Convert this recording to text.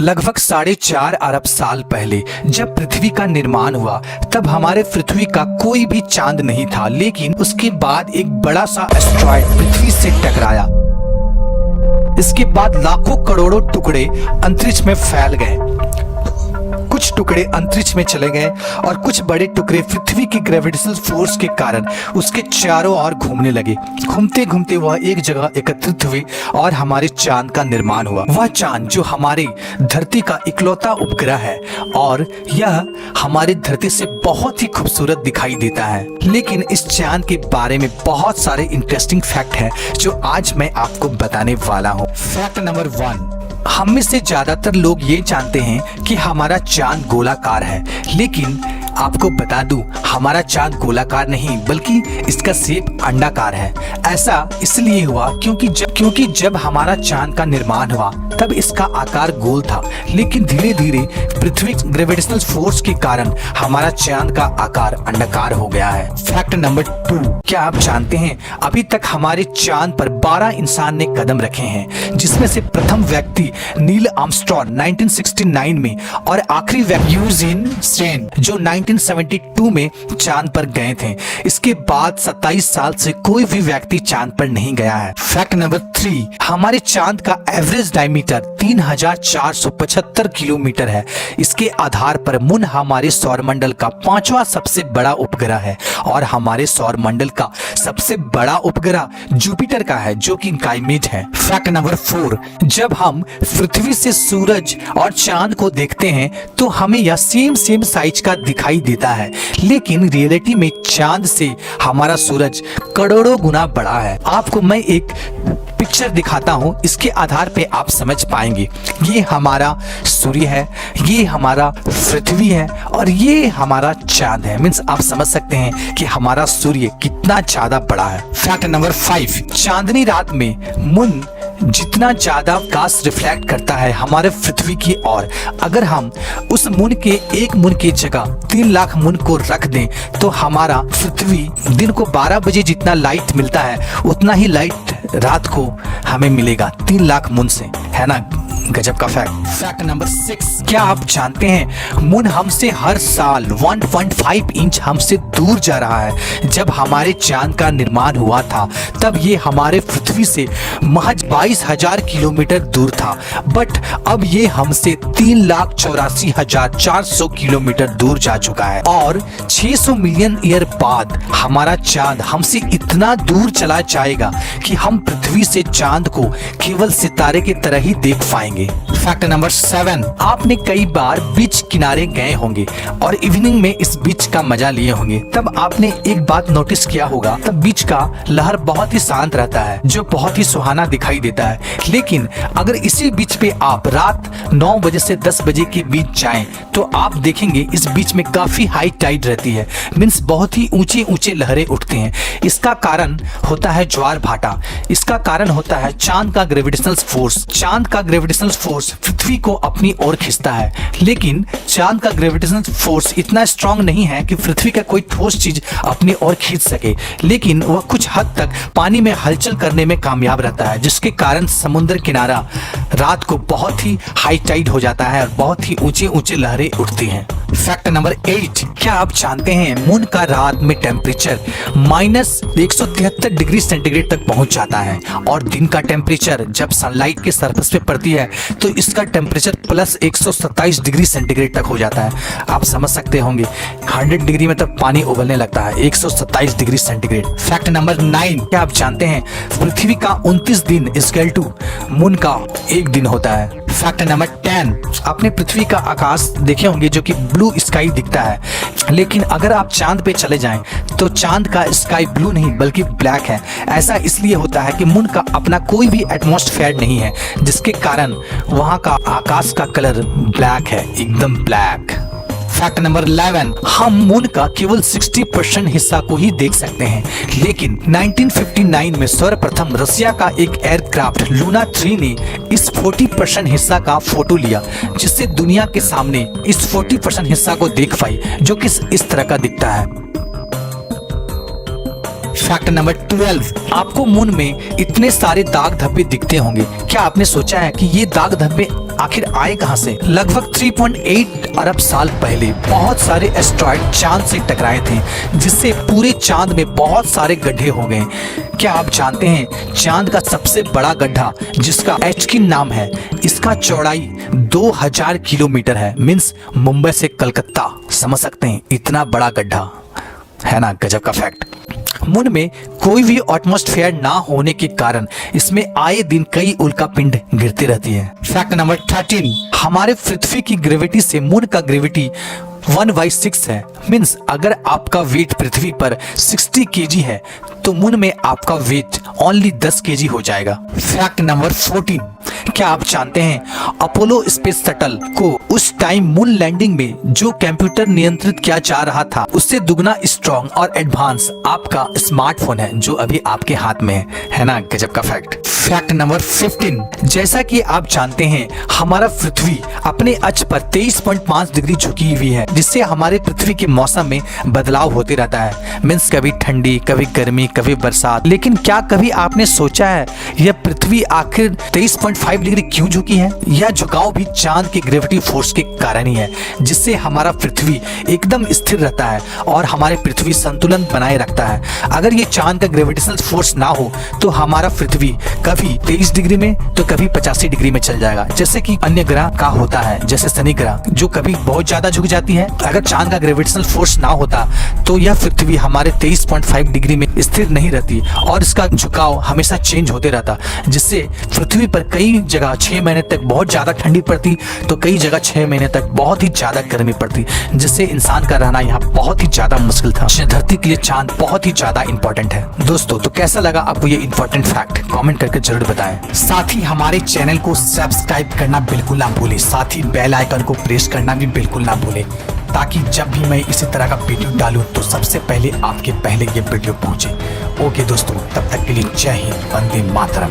लगभग 4.5 अरब साल पहले जब पृथ्वी का निर्माण हुआ तब हमारे पृथ्वी का कोई भी चांद नहीं था, लेकिन उसके बाद एक बड़ा सा एस्ट्रॉयड पृथ्वी से टकराया। इसके बाद लाखों करोड़ों टुकड़े अंतरिक्ष में फैल गए। कुछ टुकड़े अंतरिक्ष में चले गए और कुछ बड़े टुकड़े पृथ्वी की ग्रेविटेशनल फोर्स के कारण उसके चारों ओर घूमने लगे। घूमते घूमते वह एक जगह एकत्रित हुए और हमारे चांद का निर्माण हुआ। वह चांद जो हमारी धरती का इकलौता उपग्रह है और यह हमारी धरती से बहुत ही खूबसूरत दिखाई देता है। लेकिन इस चांद के बारे में बहुत सारे इंटरेस्टिंग फैक्ट है जो आज मैं आपको बताने वाला हूँ। फैक्ट नंबर 1, हम में से ज्यादातर लोग ये जानते हैं कि हमारा चांद गोलाकार है, लेकिन आपको बता दूं हमारा चांद गोलाकार नहीं बल्कि इसका शेप अंडाकार है। ऐसा इसलिए हुआ क्योंकि जब हमारा चांद का निर्माण हुआ तब इसका आकार गोल था, लेकिन धीरे धीरे पृथ्वी ग्रेविटेशनल फोर्स के कारण हमारा चांद का आकार अंडाकार हो गया है। फैक्ट नंबर 2, क्या आप जानते हैं अभी तक हमारे चांद पर 12 इंसान ने कदम रखे हैं, जिसमें से प्रथम व्यक्ति नील आर्मस्ट्रॉन्ग 1969 में और आखिरी व्यक्ति यूजीन स्टेन जो 1972 में चांद पर गए थे। इसके बाद 27 साल से कोई भी व्यक्ति चांद पर नहीं गया है। फैक्ट नंबर 3, हमारे चांद का एवरेज डायमीटर 3475 किलोमीटर है। इसके आधार पर मून हमारे सौरमंडल का 5वां सबसे बड़ा उपग्रह है और हमारे सौरमंडल का सबसे बड़ा उपग्रह जुपिटर का है जो कि गाइमेड है। फैक्ट नंबर 4, जब हम पृथ्वी से सूरज और चांद को देखते हैं तो हमें यह सेम साइज का दिखाई देता है, लेकिन रियलिटी में चांद से हमारा सूरज करोड़ों गुना बड़ा है। आपको मैं एक पिक्चर दिखाता हूँ, इसके आधार पे आप समझ पाएंगे। ये हमारा सूर्य है, ये हमारा पृथ्वी है और ये हमारा चांद है। मीन्स आप समझ सकते हैं कि हमारा सूर्य कितना ज्यादा बड़ा है। फैक्ट नंबर 5, चांदनी रात में मून जितना ज्यादा प्रकाश रिफ्लेक्ट करता है हमारे पृथ्वी की ओर, अगर हम उस मून के एक मून की जगह 3 लाख मून को रख दें तो हमारा पृथ्वी दिन को 12 बजे जितना लाइट मिलता है उतना ही लाइट रात को हमें मिलेगा 3 लाख मून से, है ना? गजब का फैक्ट। फैक्ट नंबर 6, क्या आप जानते हैं मून हमसे हर साल 1.5 इंच हमसे दूर जा रहा है। जब हमारे चांद का निर्माण हुआ था तब ये हमारे पृथ्वी से महज 22,000 किलोमीटर दूर था, बट अब ये हमसे 3,84,400 किलोमीटर दूर जा चुका है और 600 मिलियन ईयर बाद हमारा चांद हमसे इतना दूर चला जाएगा कि हम पृथ्वी से चांद को केवल सितारे की तरह ही देख पाएंगे। फैक्ट नंबर 7, आपने कई बार बीच किनारे गए होंगे और इवनिंग में इस बीच का मजा लिए होंगे। तब आपने एक बात नोटिस किया होगा, तब बीच का लहर बहुत ही शांत रहता है जो बहुत ही सुहाना दिखाई देता है। लेकिन अगर इसी बीच पे आप रात 9 बजे से 10 बजे के बीच जाएं तो आप देखेंगे इस बीच में काफी हाई टाइड रहती है। मीन्स बहुत ही ऊंचे ऊंचे लहरें उठते हैं। इसका कारण होता है ज्वार भाटा। इसका कारण होता है चांद का ग्रेविटेशनल फोर्स। चांद का ग्रेविटेशनल फोर्स पृथ्वी को अपनी ओर खींचता है, लेकिन चांद का ग्रेविटेशनल फोर्स इतना स्ट्रांग नहीं है कि पृथ्वी का कोई ठोस चीज अपनी ओर खींच सके, लेकिन वह कुछ हद तक पानी में हलचल करने में कामयाब रहता है, जिसके कारण समुद्र किनारा रात को बहुत ही हाई टाइड हो जाता है और बहुत ही ऊंचे ऊंचे लहरें उठती हैं। फैक्ट नंबर 8, क्या आप जानते हैं मून का रात में टेम्परेचर -173 डिग्री सेंटीग्रेड तक पहुंच जाता है और दिन का टेम्परेचर जब सनलाइट के सरफेस पे पड़ती है तो इसका टेम्परेचर +127 डिग्री सेंटीग्रेड तक हो जाता है। आप समझ सकते होंगे 100 डिग्री में तक पानी उबलने लगता है, 127 डिग्री सेंटीग्रेड। फैक्ट नंबर 9, क्या आप जानते हैं पृथ्वी का 29 दिन इक्वल टू मून का 1 दिन होता है। फैक्ट नंबर 10, आपने पृथ्वी का आकाश देखे होंगे जो कि ब्लू स्काई दिखता है, लेकिन अगर आप चांद पे चले जाएं तो चांद का स्काई ब्लू नहीं बल्कि ब्लैक है। ऐसा इसलिए होता है कि मून का अपना कोई भी एटमॉस्फेयर नहीं है, जिसके कारण वहां का आकाश का कलर ब्लैक है, एकदम ब्लैक। फैक्ट नंबर 11, हम मून का केवल 60% हिस्सा को ही देख सकते हैं, लेकिन 1959 में सर्वप्रथम रसिया का एक एयरक्राफ्ट लूना 3 ने इस 40% हिस्सा का फोटो लिया, जिससे दुनिया के सामने इस 40% हिस्सा को देख पाई, जो कि इस तरह का दिखता है। फैक्ट नंबर 12, आपको मून में इतने सारे दाग धब्बे दिखते होंगे। क्या आपने सोचा है कि ये दाग धब्बे आखिर आए कहां से? लगभग 3.8 अरब साल पहले बहुत सारे एस्ट्रॉइड चांद से टकराए थे, जिससे पूरे चांद में बहुत सारे गड्ढे हो गए। क्या आप जानते हैं चांद का सबसे बड़ा गड्ढा, जिसका एचकिन नाम है, इसका चौड़ाई 2000 किलोमीटर है। मीन्स मुंबई से कलकत्ता, समझ सकते हैं इतना बड़ा गड्ढा है ना। गजब का फैक्ट। मून में कोई भी एटमॉस्फेयर ना होने के कारण इसमें आए दिन कई उल्कापिंड गिरती रहती है। फैक्ट नंबर 13, हमारे पृथ्वी की ग्रेविटी से मून का ग्रेविटी 1/6 है। मीन्स अगर आपका वेट पृथ्वी पर 60 kg है तो मून में आपका वेट ओनली 10 kg हो जाएगा। फैक्ट नंबर 14, क्या आप जानते हैं अपोलो स्पेस शटल को उस टाइम मून लैंडिंग में जो कंप्यूटर नियंत्रित किया जा रहा था, उससे दुगना स्ट्रॉन्ग और एडवांस आपका स्मार्टफोन है जो अभी आपके हाथ में है ना। गजब का फैक्ट। फैक्ट नंबर 15, जैसा कि आप जानते हैं हमारा पृथ्वी अपने अक्ष पर 23.5 डिग्री झुकी हुई है, जिससे हमारे पृथ्वी के मौसम में बदलाव होते रहता है। मीन्स कभी ठंडी, कभी गर्मी, कभी बरसात। लेकिन क्या कभी आपने सोचा है यह पृथ्वी आखिर 23.5 डिग्री क्यों झुकी है? यह झुकाव भी चांद के ग्रेविटी फोर्स के कारण ही है, जिससे हमारा पृथ्वी एकदम स्थिर रहता है और हमारे पृथ्वी संतुलन बनाए रखता है। अगर ये चांद का ग्रेविटेशनल फोर्स ना हो तो हमारा पृथ्वी कभी 23 डिग्री में तो कभी 85 डिग्री में चल जाएगा, जैसे कि अन्य ग्रह का होता है, जैसे शनि ग्रह जो कभी बहुत ज्यादा झुक जाती है। अगर चांद का ग्रेविटेशनल फोर्स ना होता तो यह पृथ्वी हमारे 23.5 डिग्री में स्थिर नहीं रहती और इसका झुकाव हमेशा चेंज होते रहता, जिससे पृथ्वी पर कई जगह 6 महीने तक बहुत ज्यादा ठंडी पड़ती तो कई जगह 6 महीने तक बहुत ही ज्यादा गर्मी पड़ती, जिससे इंसान का रहना यहाँ बहुत ही ज्यादा मुश्किल था। धरती के लिए चांद बहुत ही ज्यादा इंपॉर्टेंट है। दोस्तों तो कैसा लगा आपको ये इंपॉर्टेंट फैक्ट? कमेंट करके जरूर बताएं। साथ ही हमारे चैनल को सब्सक्राइब करना बिल्कुल ना भूलें, साथ ही बेल आइकन को प्रेस करना भी बिल्कुल ना भूलें, ताकि जब भी मैं इसी तरह का वीडियो डालूं तो सबसे पहले आपके पहले ये वीडियो पहुंचे। ओके दोस्तों, तब तक के लिए जय हिंद, वंदे मातरम।